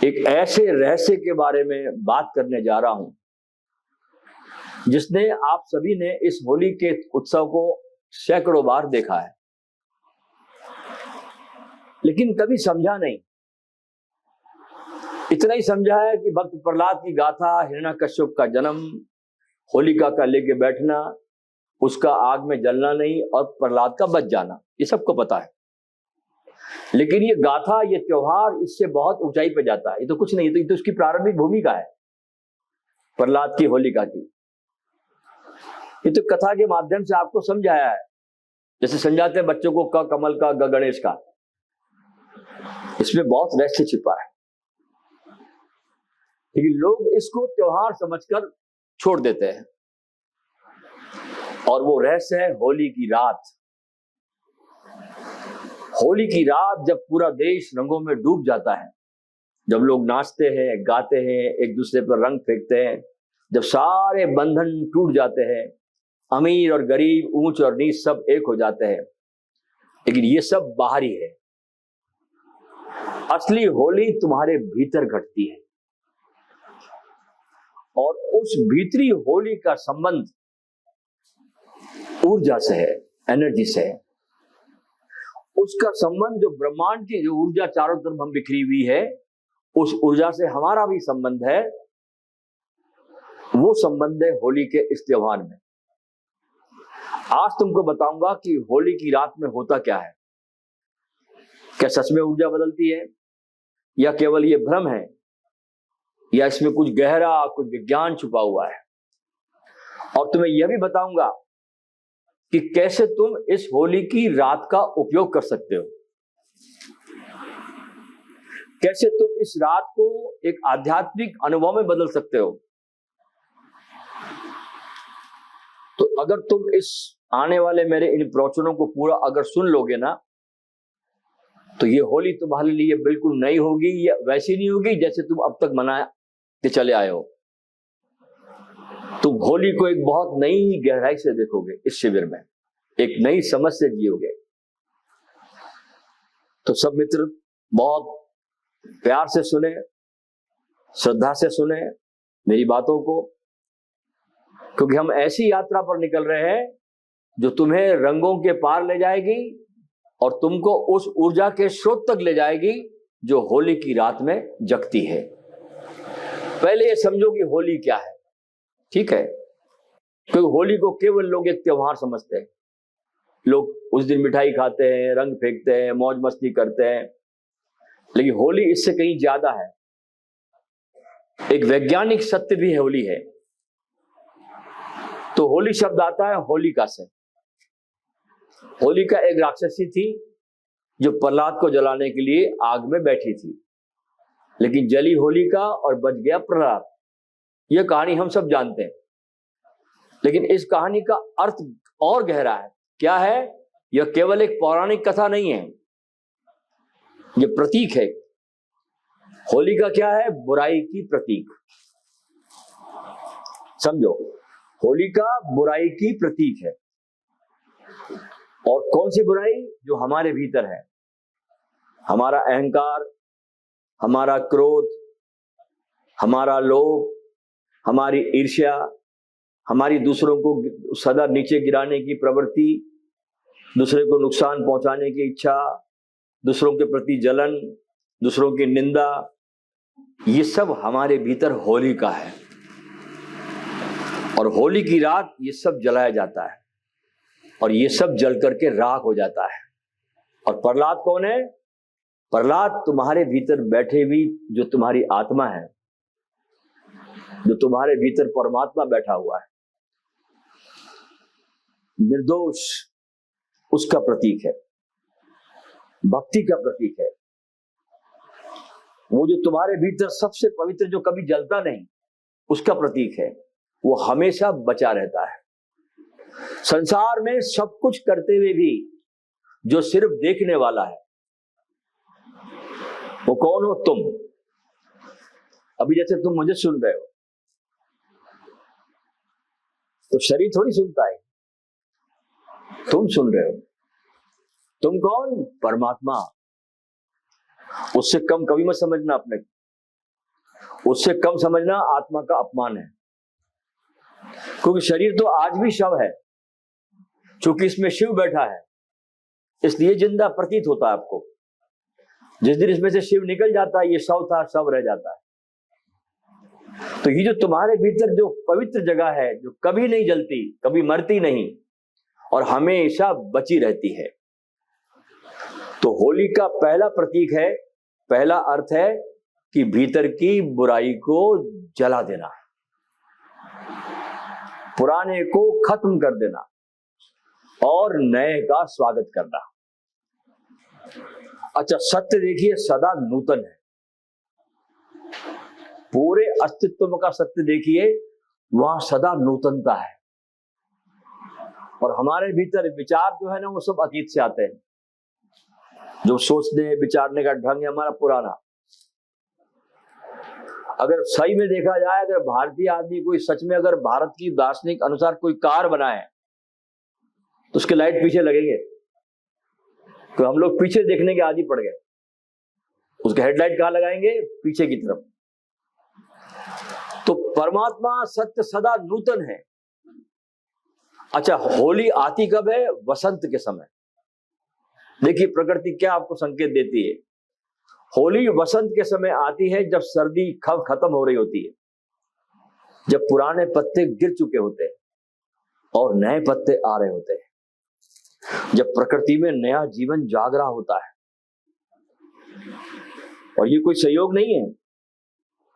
एक ऐसे रहस्य के बारे में बात करने जा रहा हूं जिसने आप सभी ने इस होली के उत्सव को सैकड़ों बार देखा है, लेकिन कभी समझा नहीं। इतना ही समझा है कि भक्त प्रहलाद की गाथा, हिरण्यकश्यप का जन्म, होलिका का लेके बैठना, उसका आग में जलना नहीं और प्रहलाद का बच जाना, ये सबको पता है। लेकिन ये गाथा, ये त्योहार इससे बहुत ऊंचाई पे जाता है। ये तो कुछ नहीं, ये तो उसकी प्रारंभिक भूमिका है प्रहलाद की, होलिका की। ये तो कथा के माध्यम से आपको समझाया है, जैसे समझाते हैं बच्चों को क कमल का, ग गणेश का। इसमें बहुत रहस्य छिपा है, लेकिन लोग इसको त्योहार समझकर छोड़ देते हैं। और वो रहस्य है होली की रात। होली की रात जब पूरा देश रंगों में डूब जाता है, जब लोग नाचते हैं, गाते हैं, एक दूसरे पर रंग फेंकते हैं, जब सारे बंधन टूट जाते हैं, अमीर और गरीब, ऊंच और नीच सब एक हो जाते हैं। लेकिन ये सब बाहरी है। असली होली तुम्हारे भीतर घटती है, और उस भीतरी होली का संबंध ऊर्जा से है, एनर्जी से है। उसका संबंध जो ब्रह्मांड की जो ऊर्जा चारों तरफ हम बिखरी हुई है, उस ऊर्जा से हमारा भी संबंध है। वो संबंध है होली के इस त्योहार में। आज तुमको बताऊंगा कि होली की रात में होता क्या है। क्या सच में ऊर्जा बदलती है, या केवल ये भ्रम है, या इसमें कुछ गहरा, कुछ विज्ञान छुपा हुआ है। और तुम्हें यह भी बताऊंगा कि कैसे तुम इस होली की रात का उपयोग कर सकते हो, कैसे तुम इस रात को एक आध्यात्मिक अनुभव में बदल सकते हो। तो अगर तुम इस आने वाले मेरे इन प्रवचनों को पूरा अगर सुन लोगे ना, तो ये होली तुम्हारे लिए बिल्कुल नई होगी। ये वैसी नहीं होगी जैसे तुम अब तक मनाते चले आए हो। तुम होली को एक बहुत नई गहराई से देखोगे, इस शिविर में एक नई समझ से जियोगे। तो सब मित्र बहुत प्यार से सुने, श्रद्धा से सुने मेरी बातों को, क्योंकि हम ऐसी यात्रा पर निकल रहे हैं जो तुम्हें रंगों के पार ले जाएगी और तुमको उस ऊर्जा के स्रोत तक ले जाएगी जो होली की रात में जगती है। पहले ये समझो कि होली क्या है, ठीक है? क्योंकि होली को केवल लोग एक त्योहार समझते हैं। लोग उस दिन मिठाई खाते हैं, रंग फेंकते हैं, मौज मस्ती करते हैं, लेकिन होली इससे कहीं ज्यादा है। एक वैज्ञानिक सत्य भी होली है। तो होली शब्द आता है होलिका से। होलिका एक राक्षसी थी जो प्रहलाद को जलाने के लिए आग में बैठी थी, लेकिन जली होलिका और बच गया प्रहलाद। यह कहानी हम सब जानते हैं, लेकिन इस कहानी का अर्थ और गहरा है। क्या है? यह केवल एक पौराणिक कथा नहीं है, यह प्रतीक है। होलिका क्या है? बुराई की प्रतीक। समझो, होलिका बुराई की प्रतीक है। और कौन सी बुराई? जो हमारे भीतर है। हमारा अहंकार, हमारा क्रोध, हमारा लोभ, हमारी ईर्ष्या, हमारी दूसरों को सदा नीचे गिराने की प्रवृत्ति, दूसरे को नुकसान पहुंचाने की इच्छा, दूसरों के प्रति जलन, दूसरों की निंदा, ये सब हमारे भीतर होलिका है। और होली की रात ये सब जलाया जाता है और ये सब जल करके राख हो जाता है। और प्रहलाद कौन है? प्रहलाद तुम्हारे भीतर बैठे हुई जो तुम्हारी आत्मा है, जो तुम्हारे भीतर परमात्मा बैठा हुआ है, निर्दोष, उसका प्रतीक है, भक्ति का प्रतीक है। वो जो तुम्हारे भीतर सबसे पवित्र, जो कभी जलता नहीं, उसका प्रतीक है। वो हमेशा बचा रहता है। संसार में सब कुछ करते हुए भी जो सिर्फ देखने वाला है, वो कौन हो? तुम। अभी जैसे तुम मुझे सुन रहे हो, तो शरीर थोड़ी सुनता है, तुम सुन रहे हो। तुम कौन? परमात्मा। उससे कम कभी मत समझना अपने। उससे कम समझना आत्मा का अपमान है, क्योंकि शरीर तो आज भी शव है, क्योंकि इसमें शिव बैठा है इसलिए जिंदा प्रतीत होता है आपको। जिस दिन इसमें से शिव निकल जाता है, ये शव था शव रह जाता है। तो ये जो तुम्हारे भीतर जो पवित्र जगह है, जो कभी नहीं जलती, कभी मरती नहीं और हमेशा बची रहती है, तो होली का पहला प्रतीक है, पहला अर्थ है कि भीतर की बुराई को जला देना, पुराने को खत्म कर देना और नए का स्वागत करना। अच्छा, सत्य देखिए सदा नूतन है, पूरे अस्तित्व का सत्य देखिए, वहां सदा नूतनता है। और हमारे भीतर विचार जो है ना, वो सब अतीत से आते हैं। जो सोचने विचारने का ढंग है हमारा पुराना। अगर सही में देखा जाए, अगर भारतीय आदमी कोई सच में अगर भारत की दार्शनिक अनुसार कोई कार बनाए तो उसके लाइट पीछे लगेंगे, तो हम लोग पीछे देखने के आदी पड़ गए। उसके हेडलाइट कहां लगाएंगे? पीछे की तरफ। तो परमात्मा सत्य सदा नूतन है। अच्छा, होली आती कब है? वसंत के समय। देखिए प्रकृति क्या आपको संकेत देती है। होली वसंत के समय आती है, जब सर्दी खत्म हो रही होती है, जब पुराने पत्ते गिर चुके होते हैं और नए पत्ते आ रहे होते हैं, जब प्रकृति में नया जीवन जाग रहा होता है। और ये कोई संयोग नहीं है,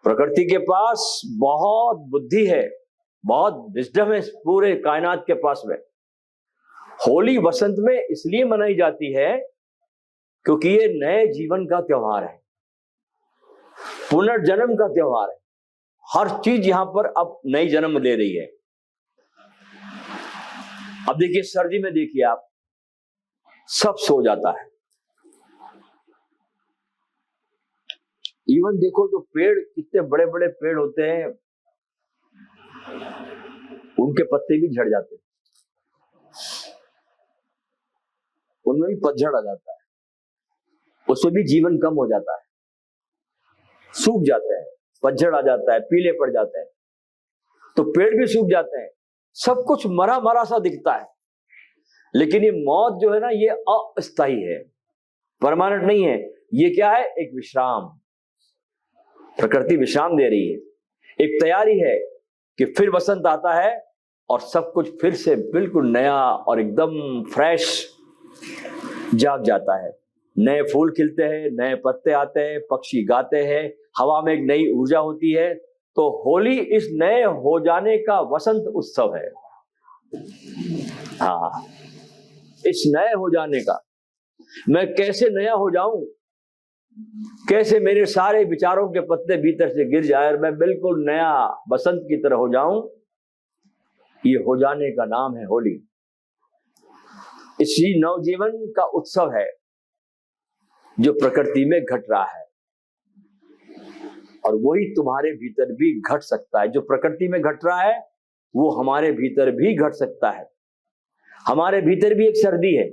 प्रकृति के पास बहुत बुद्धि है, बहुत विजडम है पूरे कायनात के पास में। होली वसंत में इसलिए मनाई जाती है क्योंकि ये नए जीवन का त्योहार है, पुनर्जन्म का त्योहार है। हर चीज यहां पर अब नई जन्म ले रही है। अब देखिए सर्दी में देखिए आप, सब सो जाता है। इवन देखो जो पेड़, कितने बड़े बड़े पेड़ होते हैं, उनके पत्ते भी झड़ जाते हैं, उनमें भी पतझड़ आ जाता है, उसमें भी जीवन कम हो जाता है, सूख जाते हैं, पतझड़ आ जाता है, पीले पड़ जाते हैं, तो पेड़ भी सूख जाते हैं। सब कुछ मरा मरा सा दिखता है। लेकिन ये मौत जो है ना, ये अस्थायी है, परमानेंट नहीं है। ये क्या है? एक विश्राम। प्रकृति विश्राम दे रही है, एक तैयारी है कि फिर वसंत आता है और सब कुछ फिर से बिल्कुल नया और एकदम फ्रेश जाग जाता है। नए फूल खिलते हैं, नए पत्ते आते हैं, पक्षी गाते हैं, हवा में एक नई ऊर्जा होती है। तो होली इस नए हो जाने का वसंत उत्सव है। हाँ, इस नए हो जाने का। मैं कैसे नया हो जाऊं, कैसे मेरे सारे विचारों के पत्ते भीतर से गिर जाए और मैं बिल्कुल नया बसंत की तरह हो जाऊं, ये हो जाने का नाम है होली। इसी नवजीवन का उत्सव है जो प्रकृति में घट रहा है, और वही तुम्हारे भीतर भी घट सकता है। जो प्रकृति में घट रहा है वो हमारे भीतर भी घट सकता है। हमारे भीतर भी एक सर्दी है।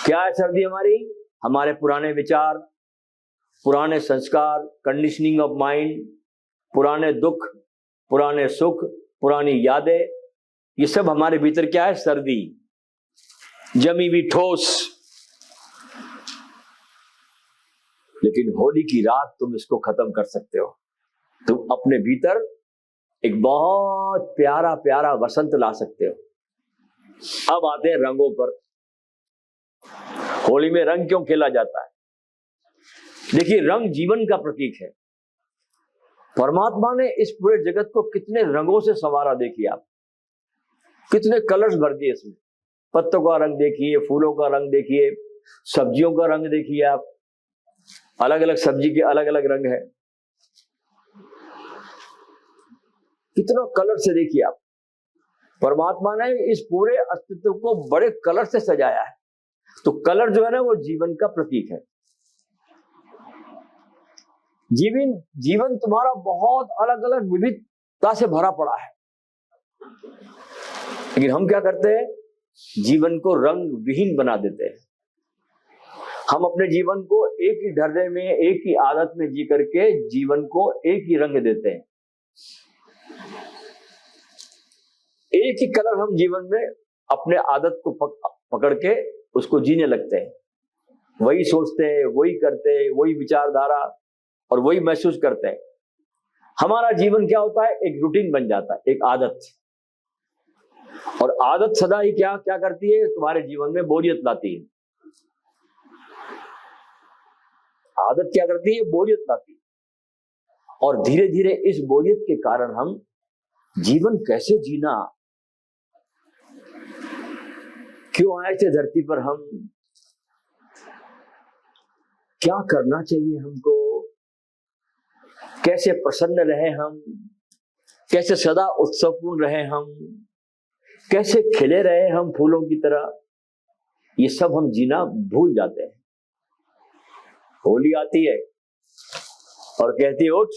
क्या है सर्दी हमारी? हमारे पुराने विचार, पुराने संस्कार, कंडीशनिंग ऑफ माइंड, पुराने दुख, पुराने सुख, पुरानी यादें, ये सब हमारे भीतर क्या है? सर्दी, जमी हुई ठोस। लेकिन होली की रात तुम इसको खत्म कर सकते हो। तुम अपने भीतर एक बहुत प्यारा प्यारा वसंत ला सकते हो। अब आते हैं रंगों पर। होली में रंग क्यों खेला जाता है? देखिए, रंग जीवन का प्रतीक है। परमात्मा ने इस पूरे जगत को कितने रंगों से संवारा, देखिए आप, कितने कलर्स भर दिए इसमें। पत्तों का रंग देखिए, फूलों का रंग देखिए, सब्जियों का रंग देखिए आप, अलग अलग सब्जी के अलग अलग रंग है, कितना कलर से देखिए आप। परमात्मा ने इस पूरे अस्तित्व को बड़े कलर से सजाया है। तो कलर जो है ना, वो जीवन का प्रतीक है। जीवन तुम्हारा बहुत अलग अलग विविधता से भरा पड़ा है, लेकिन हम क्या करते हैं? जीवन को रंग विहीन बना देते हैं। हम अपने जीवन को एक ही ढर्रे में, एक ही आदत में जी करके जीवन को एक ही रंग देते हैं। एक ही कलर हम जीवन में अपने आदत को पकड़ के उसको जीने लगते हैं। वही सोचते हैं, वही करते हैं, वही विचारधारा और वही महसूस करते हैं। हमारा जीवन क्या होता है, एक रूटीन बन जाता है, एक आदत। और आदत सदा ही क्या क्या करती है, तुम्हारे जीवन में बोरियत लाती है। आदत क्या करती है, बोरियत लाती है। और धीरे धीरे इस बोरियत के कारण हम जीवन कैसे जीना, क्यों आए थे धरती पर हम, क्या करना चाहिए हमको, कैसे प्रसन्न रहे हम, कैसे सदा उत्सवपूर्ण रहे हम, कैसे खिले रहे हम फूलों की तरह, ये सब हम जीना भूल जाते हैं। होली आती है और कहती है उठ,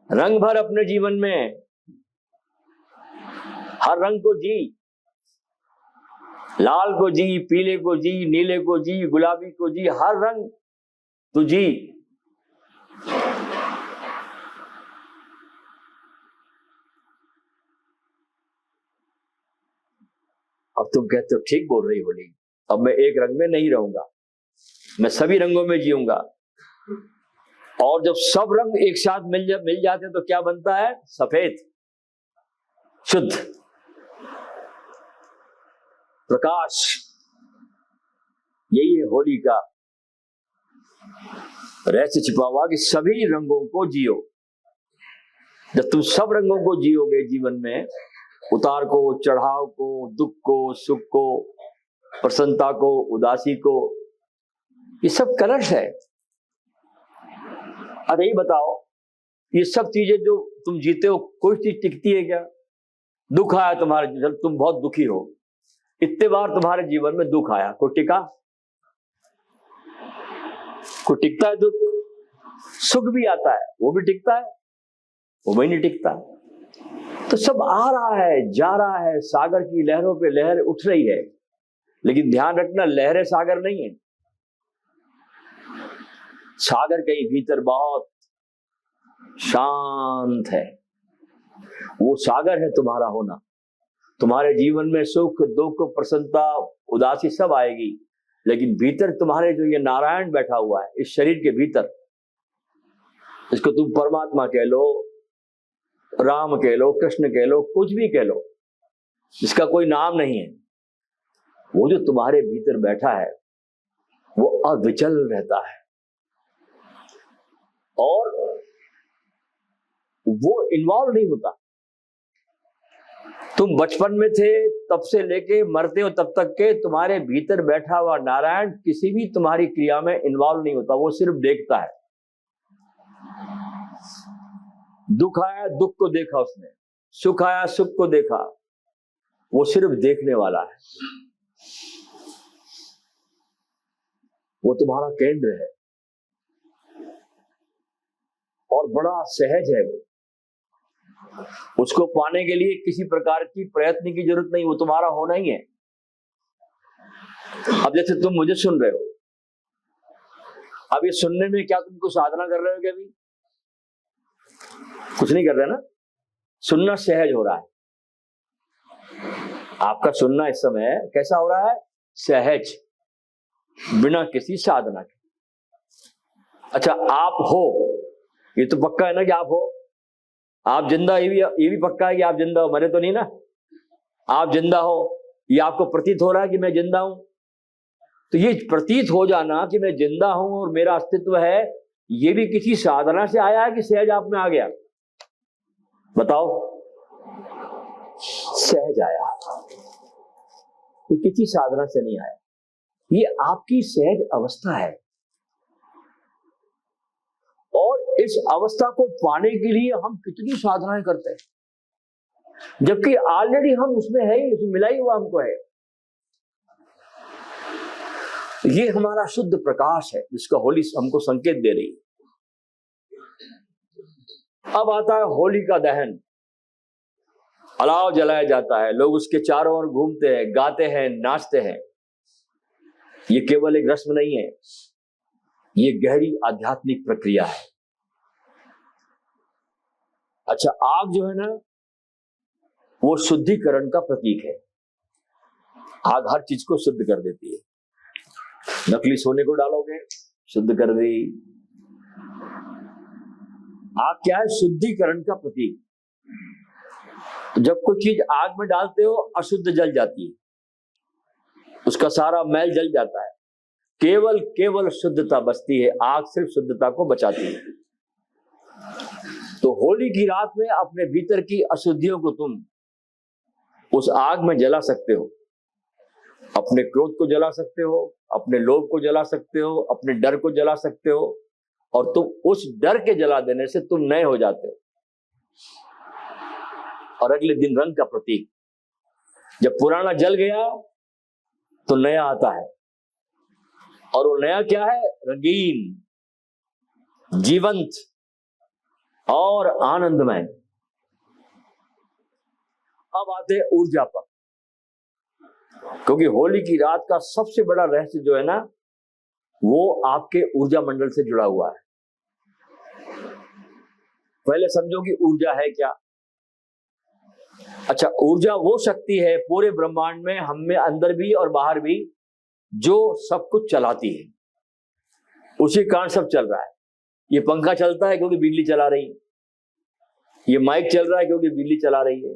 रंग भर अपने जीवन में, हर रंग को जी, लाल को जी, पीले को जी, नीले को जी, गुलाबी को जी, हर रंग तू जी। अब तुम कहते हो ठीक बोल रही होली, अब मैं एक रंग में नहीं रहूंगा, मैं सभी रंगों में जीऊंगा। और जब सब रंग एक साथ मिल जाते तो क्या बनता है, सफेद, शुद्ध प्रकाश। यही है होली का रहस्य छिपा हुआ कि सभी रंगों को जियो। जब तुम सब रंगों को जियोगे जीवन में, उतार को, चढ़ाव को, दुख को, सुख को, प्रसन्नता को, उदासी को, ये सब कलर्स है। अरे ये बताओ, ये सब चीजें जो तुम जीते हो, कोई चीज टिकती है क्या? दुख आया तुम्हारे, जब तुम बहुत दुखी हो, इतने बार तुम्हारे जीवन में दुख आया, कोई टिका? कोई टिकता है दुख? सुख भी आता है, वो भी टिकता है? वो भी नहीं टिकता। तो सब आ रहा है, जा रहा है, सागर की लहरों पे लहर उठ रही है, लेकिन ध्यान रखना, लहरें सागर नहीं है। सागर कहीं भीतर बहुत शांत है, वो सागर है तुम्हारा होना। तुम्हारे जीवन में सुख, दुख, प्रसन्नता, उदासी सब आएगी, लेकिन भीतर तुम्हारे जो ये नारायण बैठा हुआ है इस शरीर के भीतर, इसको तुम परमात्मा कह लो, राम कह लो, कृष्ण कह लो, कुछ भी कह लो, इसका कोई नाम नहीं है। वो जो तुम्हारे भीतर बैठा है वो अविचल रहता है और वो इन्वॉल्व नहीं होता। तुम बचपन में थे तब से लेके मरते हो तब तक के तुम्हारे भीतर बैठा हुआ नारायण किसी भी तुम्हारी क्रिया में इन्वॉल्व नहीं होता, वो सिर्फ देखता है। दुख आया, दुख को देखा उसने, सुख आया, सुख को देखा, वो सिर्फ देखने वाला है। वो तुम्हारा केंद्र है और बड़ा सहज है वो। उसको पाने के लिए किसी प्रकार की प्रयत्न की जरूरत नहीं, वो तुम्हारा होना ही है। अब जैसे तुम मुझे सुन रहे हो, अब ये सुनने में क्या तुम कुछ साधना कर रहे हो क्या? अभी कुछ नहीं कर रहे ना, सुनना सहज हो रहा है। आपका सुनना इस समय कैसा हो रहा है? सहज, बिना किसी साधना के। अच्छा, आप हो, ये तो पक्का है ना कि आप हो, आप जिंदा, ये भी पक्का है कि आप जिंदा हो, मरे तो नहीं ना? आप जिंदा हो, ये आपको प्रतीत हो रहा है कि मैं जिंदा हूं। तो ये प्रतीत हो जाना कि मैं जिंदा हूं और मेरा अस्तित्व है, ये भी किसी साधना से आया है कि सहज आप में आ गया? बताओ, सहज आया, ये किसी साधना से नहीं आया, ये आपकी सहज अवस्था है। और इस अवस्था को पाने के लिए हम कितनी साधनाएं करते हैं, जबकि ऑलरेडी हम उसमें है ही, उसमें मिला ही हुआ हमको है। ये हमारा शुद्ध प्रकाश है जिसका होली हमको संकेत दे रही है। अब आता है होली का दहन, अलाव जलाया जाता है, लोग उसके चारों ओर घूमते हैं, गाते हैं, नाचते हैं। ये केवल एक रस्म नहीं है, ये गहरी आध्यात्मिक प्रक्रिया है। अच्छा, आग जो है ना, वो शुद्धिकरण का प्रतीक है। आग हर चीज को शुद्ध कर देती है। नकली सोने को डालोगे, शुद्ध कर दी। आग क्या है? शुद्धिकरण का प्रतीक। तो जब कोई चीज आग में डालते हो, अशुद्ध जल जाती है, उसका सारा मैल जल जाता है, केवल शुद्धता बचती है। आग सिर्फ शुद्धता को बचाती है। तो होली की रात में अपने भीतर की अशुद्धियों को तुम उस आग में जला सकते हो। अपने क्रोध को जला सकते हो, अपने लोभ को जला सकते हो, अपने डर को जला सकते हो, और तुम उस डर के जला देने से तुम नए हो जाते हो। और अगले दिन रंग का प्रतीक, जब पुराना जल गया तो नया आता है। और वो नया क्या है? रंगीन, जीवंत और आनंदमय। अब आते हैं ऊर्जा पर, क्योंकि होली की रात का सबसे बड़ा रहस्य जो है ना, वो आपके ऊर्जा मंडल से जुड़ा हुआ है। पहले समझो कि ऊर्जा है क्या। अच्छा, ऊर्जा वो शक्ति है पूरे ब्रह्मांड में, हम में अंदर भी और बाहर भी, जो सब कुछ चलाती है। उसी कारण सब चल रहा है। ये पंखा चलता है क्योंकि बिजली चला रही है, ये माइक चल रहा है क्योंकि बिजली चला रही है।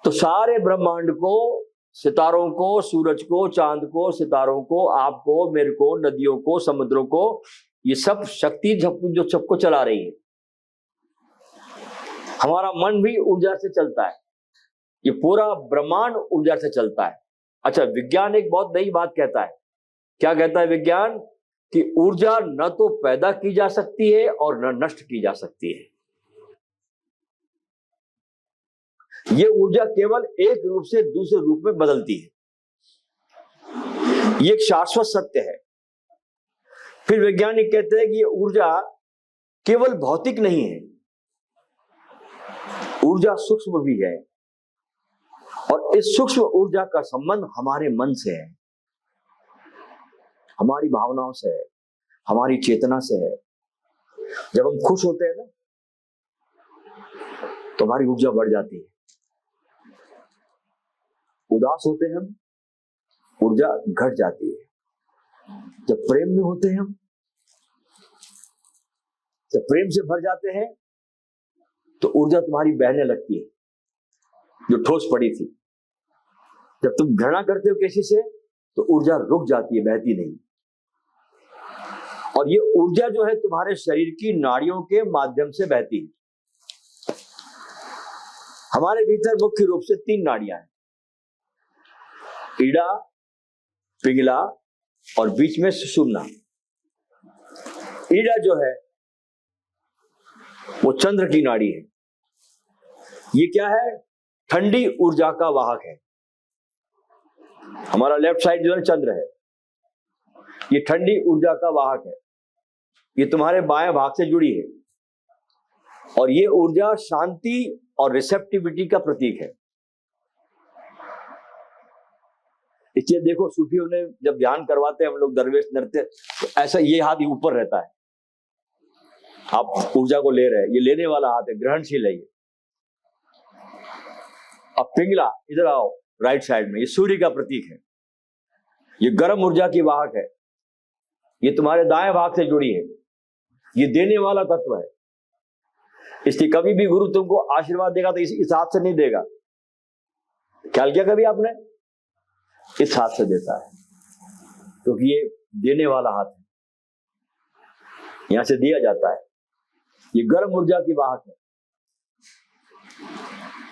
तो सारे ब्रह्मांड को, सितारों को, सूरज को, चांद को, सितारों को, आपको, मेरे को, नदियों को, समुद्रों को, ये सब शक्ति जो सबको चला रही है। हमारा मन भी ऊर्जा से चलता है, ये पूरा ब्रह्मांड ऊर्जा से चलता है। अच्छा, विज्ञान एक बहुत नई बात कहता है। क्या कहता है विज्ञान? कि ऊर्जा न तो पैदा की जा सकती है और न नष्ट की जा सकती है। ये ऊर्जा केवल एक रूप से दूसरे रूप में बदलती है। ये एक शाश्वत सत्य है। फिर वैज्ञानिक कहते हैं कि ये ऊर्जा केवल भौतिक नहीं है, ऊर्जा सूक्ष्म भी है। और इस सूक्ष्म ऊर्जा का संबंध हमारे मन से है, हमारी भावनाओं से है, हमारी चेतना से है। जब हम खुश होते हैं ना, तो हमारी ऊर्जा बढ़ जाती है। उदास होते हैं हम, ऊर्जा घट जाती है। जब प्रेम में होते हैं हम, जब प्रेम से भर जाते हैं, तो ऊर्जा तुम्हारी बहने लगती है, जो ठोस पड़ी थी। जब तुम घृणा करते हो किसी से, तो ऊर्जा रुक जाती है, बहती नहीं। और ये ऊर्जा जो है तुम्हारे शरीर की नाड़ियों के माध्यम से बहती है। हमारे भीतर मुख्य रूप से 3 नाड़ियां हैं, ईड़ा, पिंगला और बीच में सुषुम्ना। ईड़ा जो है वो चंद्र की नाड़ी है। ये क्या है? ठंडी ऊर्जा का वाहक है। हमारा लेफ्ट साइड जो है चंद्र है, ये ठंडी ऊर्जा का वाहक है। ये तुम्हारे बाएं भाग से जुड़ी है, और ये ऊर्जा शांति और रिसेप्टिविटी का प्रतीक है। इसलिए देखो, सूफियों ने जब ध्यान करवाते हैं हम लोग, दरवेश नृत्य, तो ऐसा ये हाथ ऊपर रहता है। आप ऊर्जा को ले रहे हैं, ये लेने वाला हाथ है, ग्रहणशील है ये। अब पिंगला, इधर आओ, राइट साइड में, ये सूर्य का प्रतीक है। ये गर्म ऊर्जा की वाहक है। ये तुम्हारे दाएं भाग से जुड़ी है, ये देने वाला तत्व है। इसलिए कभी भी गुरु तुमको आशीर्वाद देगा तो इस हाथ से नहीं देगा। ख्याल किया कभी आपने? इस हाथ से देता है, क्योंकि ये देने वाला हाथ है, यहां से दिया जाता है। ये गर्म ऊर्जा की वाहक है।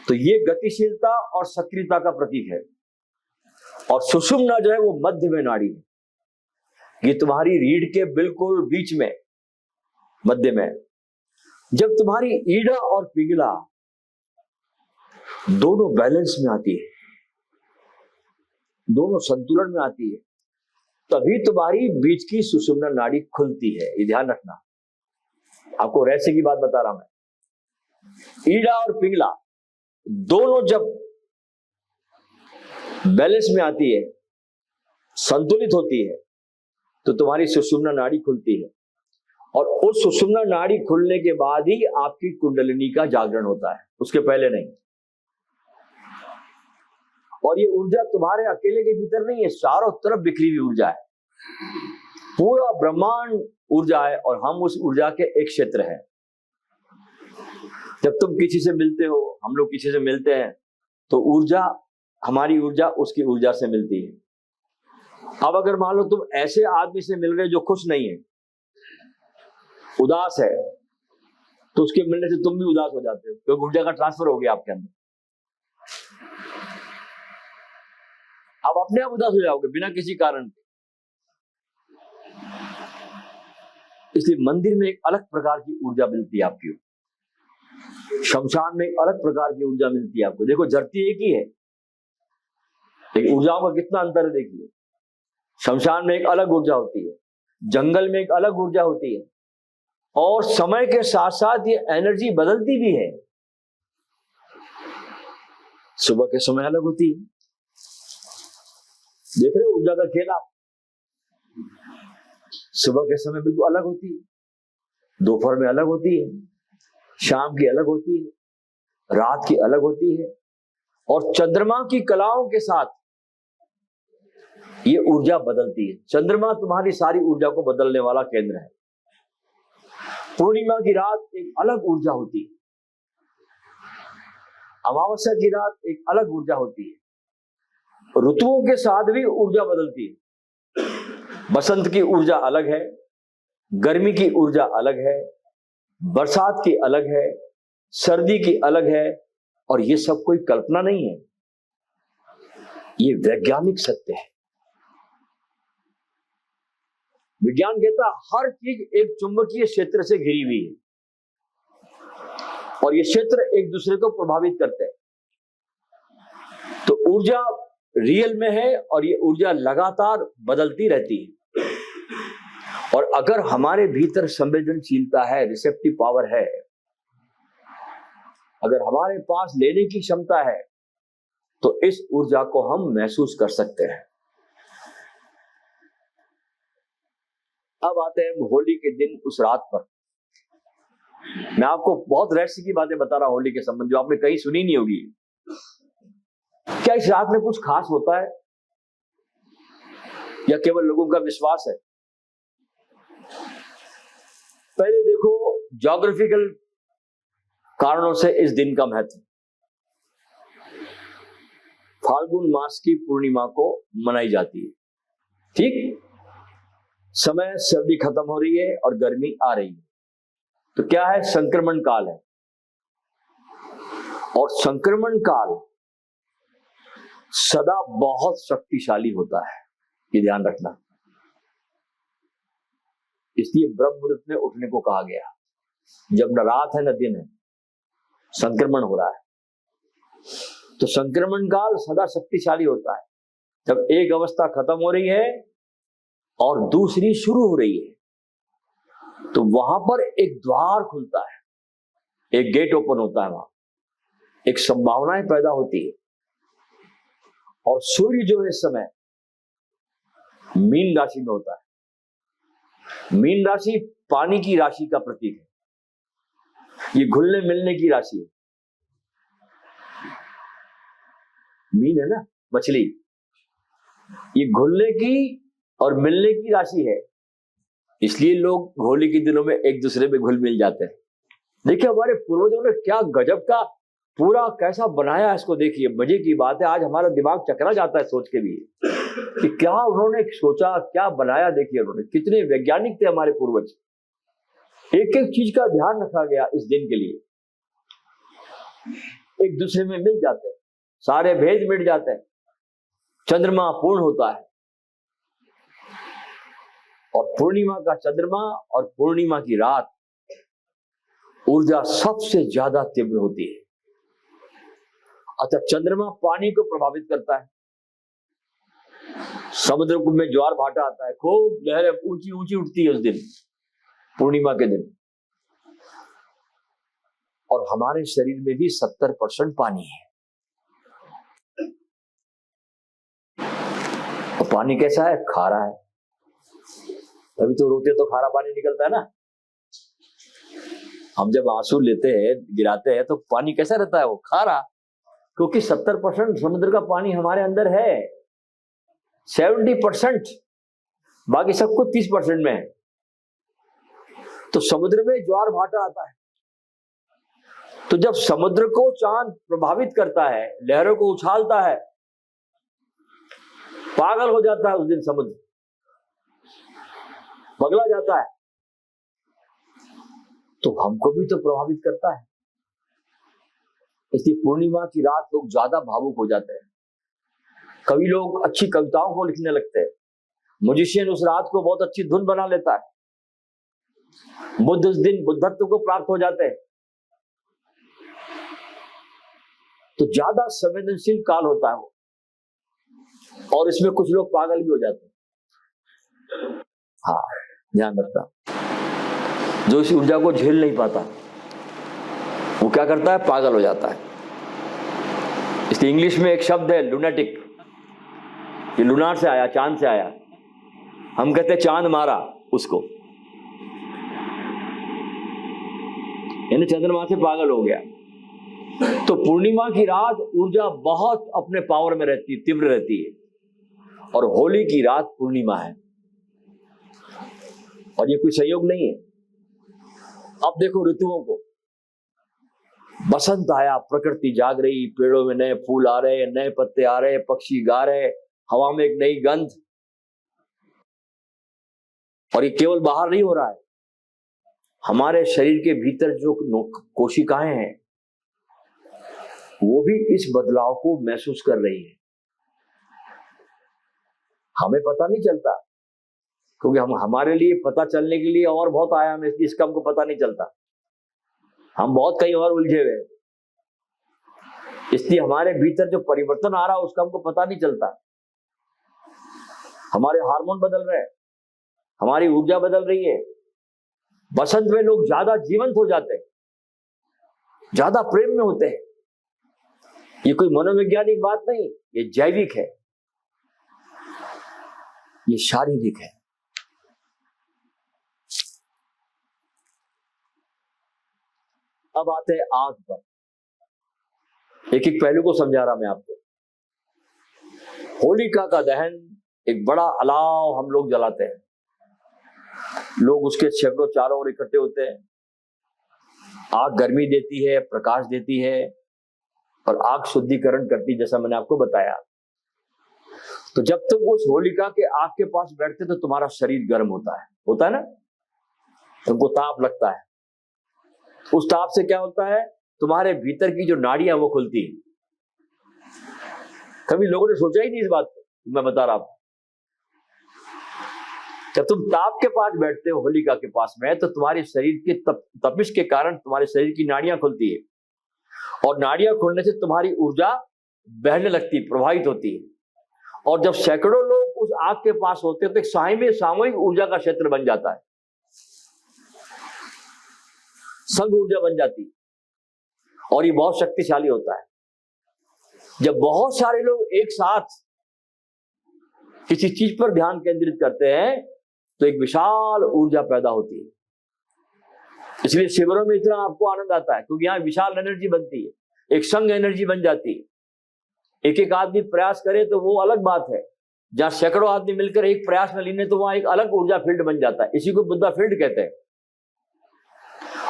तो ये गतिशीलता और सक्रियता का प्रतीक है। और सुषुम्ना जो है वो मध्य में नाड़ी है, ये तुम्हारी रीढ़ के बिल्कुल बीच में, मध्य में। जब तुम्हारी ईड़ा और पिंगला दोनों बैलेंस में आती है, दोनों संतुलन में आती है, तभी तुम्हारी बीच की सुषुम्ना नाड़ी खुलती है। ये ध्यान रखना, आपको रहस्य की बात बता रहा मैं। ईड़ा और पिंगला दोनों जब बैलेंस में आती है, संतुलित होती है तो तुम्हारी सुषुम्ना नाड़ी खुलती है, और उस सुषुम्ना नाड़ी खुलने के बाद ही आपकी कुंडलिनी का जागरण होता है, उसके पहले नहीं। और ये ऊर्जा तुम्हारे अकेले के भीतर नहीं है, चारों तरफ बिखरी हुई ऊर्जा है, पूरा ब्रह्मांड ऊर्जा है, और हम उस ऊर्जा के एक क्षेत्र हैं। जब तुम किसी से मिलते हो, हम लोग किसी से मिलते हैं, तो ऊर्जा, हमारी ऊर्जा उसकी ऊर्जा से मिलती है। अब अगर मान लो तुम ऐसे आदमी से मिल रहे जो खुश नहीं है, उदास है, तो उसके मिलने से तुम भी उदास हो जाते हो, क्योंकि ऊर्जा का ट्रांसफर हो गया आपके अंदर। आप अपने आप उदास हो जाओगे बिना किसी कारण के। इसलिए मंदिर में एक अलग प्रकार की ऊर्जा मिलती है आपकी, शमशान में एक अलग प्रकार की ऊर्जा मिलती है आपको। देखो धरती एक ही है, लेकिन ऊर्जाओं का कितना अंतर है देखिए। शमशान में एक अलग ऊर्जा होती है, जंगल में एक अलग ऊर्जा होती है, और समय के साथ साथ ये एनर्जी बदलती भी है। सुबह के समय अलग होती है, देख रहे हो ऊर्जा का खेल आप। सुबह के समय बिल्कुल अलग होती है, दोपहर में अलग होती है, शाम की अलग होती है, रात की अलग होती है, और चंद्रमा की कलाओं के साथ ये ऊर्जा बदलती है। चंद्रमा तुम्हारी सारी ऊर्जा को बदलने वाला केंद्र है। पूर्णिमा की रात एक अलग ऊर्जा होती है, अमावस्या की रात एक अलग ऊर्जा होती है। ऋतुओं के साथ भी ऊर्जा बदलती है। बसंत की ऊर्जा अलग है, गर्मी की ऊर्जा अलग है, बरसात की अलग है, सर्दी की अलग है, और ये सब कोई कल्पना नहीं है, ये वैज्ञानिक सत्य है। विज्ञान कहता है हर चीज एक चुंबकीय क्षेत्र से घिरी हुई है, और ये क्षेत्र एक दूसरे को प्रभावित करते हैं। तो ऊर्जा रियल में है, और ये ऊर्जा लगातार बदलती रहती है। और अगर हमारे भीतर संवेदनशीलता है, रिसेप्टिव पावर है, अगर हमारे पास लेने की क्षमता है, तो इस ऊर्जा को हम महसूस कर सकते हैं। अब आते हैं होली के दिन उस रात पर। मैं आपको बहुत रहस्य की बातें बता रहा हूं होली के संबंध, जो आपने कहीं सुनी नहीं होगी। क्या इस रात में कुछ खास होता है, या केवल लोगों का विश्वास है? पहले देखो, ज्योग्राफिकल कारणों से इस दिन का महत्व। फाल्गुन मास की पूर्णिमा को मनाई जाती है, ठीक? समय सर्दी खत्म हो रही है और गर्मी आ रही है, तो क्या है, संक्रमण काल है। और संक्रमण काल सदा बहुत शक्तिशाली होता है, ये ध्यान रखना। इसलिए ब्रह्म मुहूर्त में उठने को कहा गया, जब न रात है न दिन है, संक्रमण हो रहा है। तो संक्रमण काल सदा शक्तिशाली होता है। जब एक अवस्था खत्म हो रही है और दूसरी शुरू हो रही है, तो वहां पर एक द्वार खुलता है, एक गेट ओपन होता है, वहां एक संभावनाएं पैदा होती है। और सूर्य जो है इस समय मीन राशि में होता है। मीन राशि पानी की राशि का प्रतीक है, ये घुलने मिलने की राशि है। मीन है ना, मछली, ये घुलने की और मिलने की राशि है। इसलिए लोग होली के दिनों में एक दूसरे में घुल मिल जाते हैं। देखिए हमारे पूर्वजों ने क्या गजब का पूरा कैसा बनाया, इसको देखिए। मजे की बात है, आज हमारा दिमाग चकरा जाता है सोच के भी कि क्या उन्होंने सोचा, क्या बनाया। देखिए उन्होंने, कितने वैज्ञानिक थे हमारे पूर्वज। एक एक चीज का ध्यान रखा गया इस दिन के लिए। एक दूसरे में मिल जाते हैं, सारे भेद मिट जाते हैं, चंद्रमा पूर्ण होता है। और पूर्णिमा का चंद्रमा और पूर्णिमा की रात ऊर्जा सबसे ज्यादा तीव्र होती है। अच्छा, चंद्रमा पानी को प्रभावित करता है। समुद्र में ज्वार भाटा आता है, खूब लहरें ऊंची ऊंची उठती है उस दिन, पूर्णिमा के दिन। और हमारे शरीर में भी 70% पानी है। और पानी कैसा है? खारा है। तभी तो रोते तो खारा पानी निकलता है ना। हम जब आंसू लेते हैं, गिराते हैं, तो पानी कैसा रहता है? वो खारा। क्योंकि 70% समुद्र का पानी हमारे अंदर है, 70%, बाकी सब कुछ 30% में है। तो समुद्र में ज्वार भाटा आता है। तो जब समुद्र को चांद प्रभावित करता है, लहरों को उछालता है, पागल हो जाता है उस दिन समुद्र, पगला जाता है। तो हमको भी तो प्रभावित करता है। इसलिए पूर्णिमा की रात लोग ज्यादा भावुक हो जाते हैं। कवि लोग अच्छी कविताओं को लिखने लगते हैं। म्यूजिशियन उस रात को बहुत अच्छी धुन बना लेता है। बुद्ध उस दिन बुद्धत्व को प्राप्त हो जाते हैं। तो ज्यादा संवेदनशील काल होता है वो, और इसमें कुछ लोग पागल भी हो जाते हैं। हाँ, ध्यान रखना। जो इस ऊर्जा को झेल नहीं पाता वो क्या करता है? पागल हो जाता है। इसलिए इंग्लिश में एक शब्द है लुनेटिक। ये लुनार से आया, चांद से आया। हम कहते हैं चांद मारा उसको, यानी चंद्रमा से पागल हो गया। तो पूर्णिमा की रात ऊर्जा बहुत अपने पावर में रहती है, तीव्र रहती है। और होली की रात पूर्णिमा है, और ये कोई संयोग नहीं है। अब देखो ऋतुओं को, बसंत आया, प्रकृति जाग रही, पेड़ों में नए फूल आ रहे, नए पत्ते आ रहे, पक्षी गा रहे, हवा में एक नई गंध। और ये केवल बाहर नहीं हो रहा है, हमारे शरीर के भीतर जो कोशिकाएं हैं वो भी इस बदलाव को महसूस कर रही है। हमें पता नहीं चलता, क्योंकि हमारे लिए पता चलने के लिए और बहुत आयाम है, इसलिए इसका हमको पता नहीं चलता। हम बहुत कहीं और उलझे हुए, इसलिए हमारे भीतर जो परिवर्तन आ रहा है उसका हमको पता नहीं चलता। हमारे हार्मोन बदल रहे हैं, हमारी ऊर्जा बदल रही है। बसंत में लोग ज्यादा जीवंत हो जाते हैं, ज्यादा प्रेम में होते हैं। ये कोई मनोवैज्ञानिक बात नहीं, ये जैविक है, ये शारीरिक है। अब आते हैं आग पर। एक एक पहलू को समझा रहा मैं आपको। होलिका का दहन, एक बड़ा अलाव हम लोग जलाते हैं। लोग उसके सैकड़ों चारों ओर इकट्ठे होते हैं। आग गर्मी देती है, प्रकाश देती है, और आग शुद्धिकरण करती, जैसा मैंने आपको बताया। तो जब तुम उस होलिका के आग के पास बैठते तो तुम्हारा शरीर गर्म होता है ना, तुमको ताप लगता है। उस ताप से क्या होता है? तुम्हारे भीतर की जो नाड़ियां वो खुलती है। कभी लोगों ने सोचा ही नहीं इस बात को, मैं बता रहा हूं। जब तुम ताप के पास बैठते हो होलिका के पास में, तो तुम्हारे शरीर के तपिश के कारण तुम्हारे शरीर की नाड़ियां खुलती है, और नाड़ियां खुलने से तुम्हारी ऊर्जा बहने लगती है, प्रभावित होती है। और जब सैकड़ों लोग उस आग के पास होते हैं तो एक सामूहिक ऊर्जा का क्षेत्र बन जाता है, संघ ऊर्जा बन जाती है, और ये बहुत शक्तिशाली होता है। जब बहुत सारे लोग एक साथ किसी चीज पर ध्यान केंद्रित करते हैं तो एक विशाल ऊर्जा पैदा होती है। इसलिए शिविरों में इतना आपको आनंद आता है, क्योंकि यहाँ विशाल एनर्जी बनती है, एक संघ एनर्जी बन जाती है। एक एक आदमी प्रयास करे तो वो अलग बात है, जहां सैकड़ों आदमी मिलकर एक प्रयास में लीन, तो वहां एक अलग ऊर्जा फील्ड बन जाता है। इसी को बुद्धा फील्ड कहते हैं।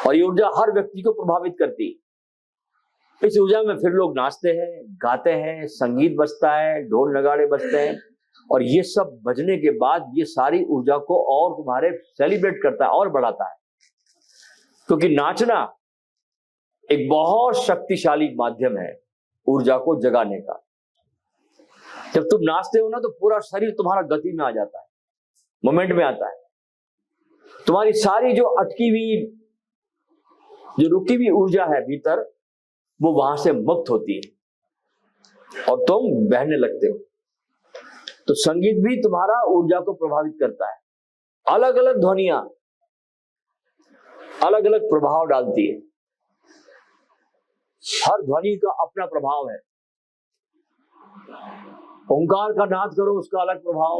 और ये ऊर्जा हर व्यक्ति को प्रभावित करती है। इस ऊर्जा में फिर लोग नाचते हैं, गाते हैं, संगीत बजता है, ढोल नगाड़े बजते हैं, और ये सब बजने के बाद ये सारी ऊर्जा को और तुम्हारे सेलिब्रेट करता है और बढ़ाता है। क्योंकि नाचना एक बहुत शक्तिशाली माध्यम है ऊर्जा को जगाने का। जब तुम नाचते हो ना, तो पूरा शरीर तुम्हारा गति में आ जाता है, मोमेंट में आता है। तुम्हारी सारी जो अटकी हुई, जो रुकी हुई ऊर्जा है भीतर, वो वहां से मुक्त होती है और तुम बहने लगते हो। तो संगीत भी तुम्हारा ऊर्जा को प्रभावित करता है। अलग अलग ध्वनियां अलग अलग प्रभाव डालती है। हर ध्वनि का अपना प्रभाव है, ओंकार का नाद करो, उसका अलग प्रभाव।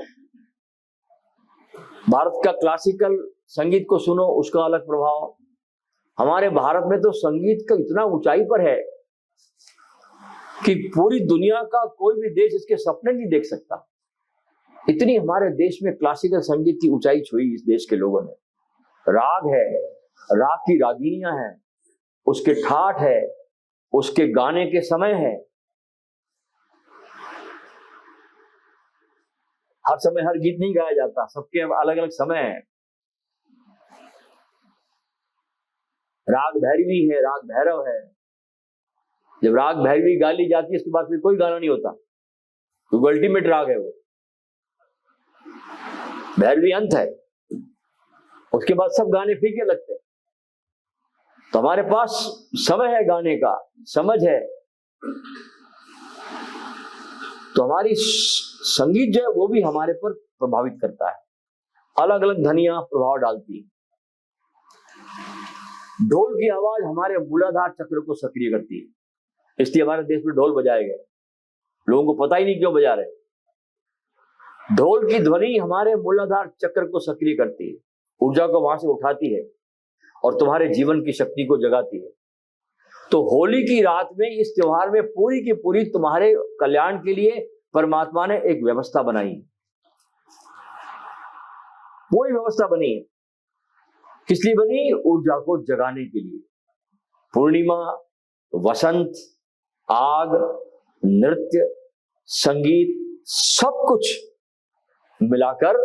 भारत का क्लासिकल संगीत को सुनो, उसका अलग प्रभाव। हमारे भारत में तो संगीत का इतना ऊंचाई पर है कि पूरी दुनिया का कोई भी देश इसके सपने नहीं देख सकता। इतनी हमारे देश में क्लासिकल संगीत की ऊंचाई छुई इस देश के लोगों ने। राग है, राग की रागिनियां हैं, उसके ठाठ है, उसके गाने के समय है। हर समय हर गीत नहीं गाया जाता, सबके अलग अलग समय है। राग भैरवी है, राग भैरव है। जब राग भैरवी गा ली जाती है, इसके बाद फिर कोई गाना नहीं होता, क्योंकि अल्टीमेट राग है वो। भैरवी अंत है, उसके बाद सब गाने फीके लगते हैं। तो हमारे पास समय है गाने का, समझ है, तो हमारी संगीत जो है वो भी हमारे पर प्रभावित करता है। अलग अलग ध्वनियां प्रभाव डालती है। ढोल की आवाज हमारे मूलाधार चक्र को सक्रिय करती है, इसलिए हमारे देश में ढोल बजाए गए। लोगों को पता ही नहीं क्यों बजा रहे। ढोल की ध्वनि हमारे मूलाधार चक्र को सक्रिय करती है, ऊर्जा को वहां से उठाती है और तुम्हारे जीवन की शक्ति को जगाती है। तो होली की रात में, इस त्योहार में पूरी की पूरी तुम्हारे कल्याण के लिए परमात्मा ने एक व्यवस्था बनाई, पूरी व्यवस्था बनी है। किस लिए बनी? ऊर्जा को जगाने के लिए। पूर्णिमा, वसंत, आग, नृत्य, संगीत, सब कुछ मिलाकर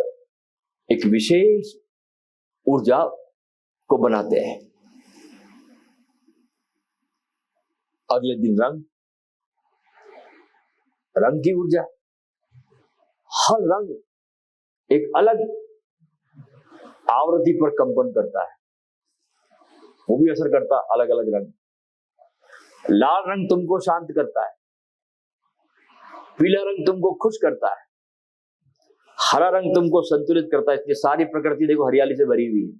एक विशेष ऊर्जा को बनाते हैं। अगले दिन रंग, रंग की ऊर्जा। हर रंग एक अलग आवृत्ति पर कंपन करता है, वो भी असर करता है अलग अलग रंग। लाल रंग तुमको शांत करता है, पीला रंग तुमको खुश करता है, हरा रंग तुमको संतुलित करता है। इसलिए सारी प्रकृति देखो हरियाली से भरी हुई है,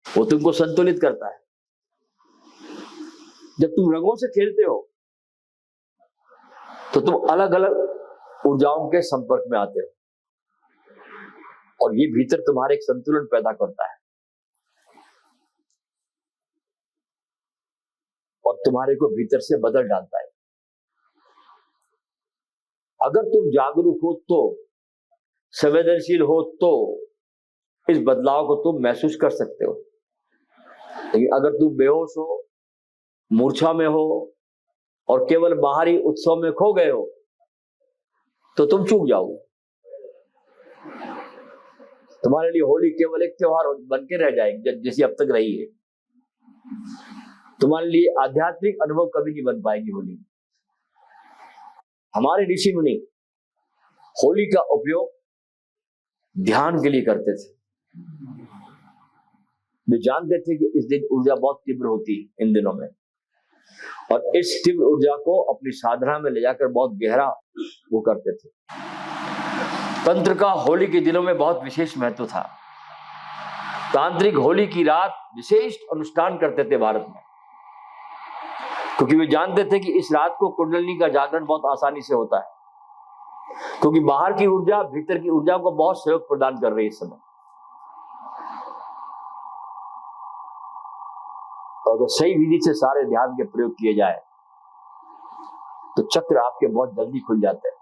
वो तुमको संतुलित करता है। जब तुम रंगों से खेलते हो तो तुम अलग अलग ऊर्जाओं के संपर्क में आते हो, और ये भीतर तुम्हारे एक संतुलन पैदा करता है और तुम्हारे को भीतर से बदल डालता है। अगर तुम जागरूक हो तो, संवेदनशील हो तो इस बदलाव को तुम महसूस कर सकते हो। लेकिन अगर तुम बेहोश हो, मूर्छा में हो और केवल बाहरी उत्सव में खो गए हो तो तुम चूक जाओगे। तुम्हारे लिए होली केवल एक त्योहार बन के रह जाएगी जैसी अब तक रही है। तुम्हारे लिए आध्यात्मिक अनुभव कभी नहीं बन पाएगी होली। हमारे ऋषि मुनि होली का उपयोग ध्यान के लिए करते थे। वे जानते थे कि इस दिन ऊर्जा बहुत तीव्र होती है इन दिनों में, और इस तीव्र ऊर्जा को अपनी साधना में ले जाकर बहुत गहरा वो करते थे। तंत्र का होली के दिनों में बहुत विशेष महत्व था। तांत्रिक होली की रात विशेष अनुष्ठान करते थे भारत में, क्योंकि वे जानते थे कि इस रात को कुंडलिनी का जागरण बहुत आसानी से होता है, क्योंकि बाहर की ऊर्जा भीतर की ऊर्जा को बहुत सहयोग प्रदान कर रही है इस समय। अगर सही विधि से सारे ध्यान के प्रयोग किए जाए तो चक्र आपके बहुत जल्दी खुल जाते हैं।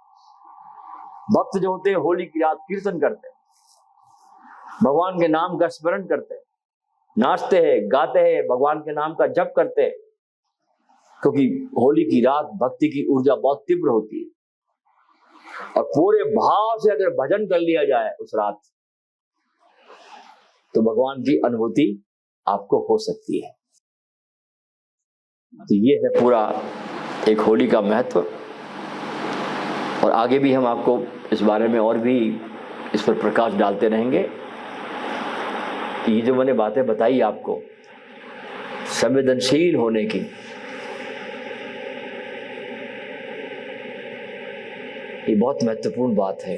भक्त जो होते हैं होली की रात कीर्तन करते हैं, भगवान के नाम का स्मरण करते हैं, नाचते हैं, गाते हैं, भगवान के नाम का जप करते हैं, क्योंकि होली की रात भक्ति की ऊर्जा बहुत तीव्र होती है। और पूरे भाव से अगर भजन कर लिया जाए उस रात, तो भगवान की अनुभूति आपको हो सकती है। तो ये है पूरा एक होली का महत्व, और आगे भी हम आपको इस बारे में और भी इस पर प्रकाश डालते रहेंगे। ये जो मैंने बातें बताई आपको संवेदनशील होने की, ये बहुत महत्वपूर्ण बात है।